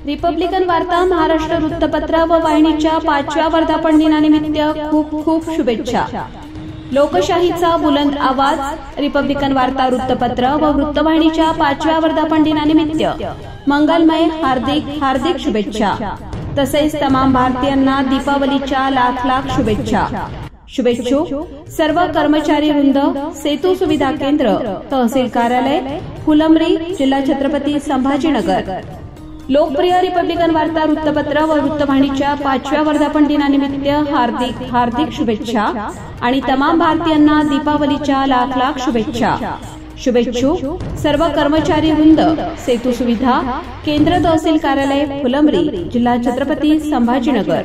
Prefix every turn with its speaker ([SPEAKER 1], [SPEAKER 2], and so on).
[SPEAKER 1] Republican वार्ता महाराष्ट्र वृत्तपत्र व वाहिनीच्या 5व्या वर्धापन दिनानिमित्त खूप खूप शुभेच्छा। लोकशाहीचा बुलंद आवाज रिपब्लिकन वार्ता वृत्तपत्र व वृत्तवाहिनीच्या 5व्या वर्धापन दिनानिमित्त मंगलमय हार्दिक शुभेच्छा। तसेच तमाम भारतीयांना दीपावलीच्या लाख लाख शुभेच्छा। शुभेच्छुक सर्व कर्मचारी वृंद, सेतू सुविधा केंद्र, तहसील कार्यालय, फुलंब्री, जिल्हा छत्रपती संभाजीनगर। लोकप्रिय रिपब्लिकन वार्ता वृत्तपत्र व वृत्तवाहिनीच्या 5व्या वर्धापन दिनानिमित्त हार्दिक शुभेच्छा आणि तमाम भारतीयांना दीपावलीच्या लाख लाख शुभेच्छा। शुभेच्छुक सर्व कर्मचारी वृंद, सेतू सुविधा केंद्र, तहसील कार्यालय, फुलंब्री, जिल्हा छत्रपती संभाजीनगर।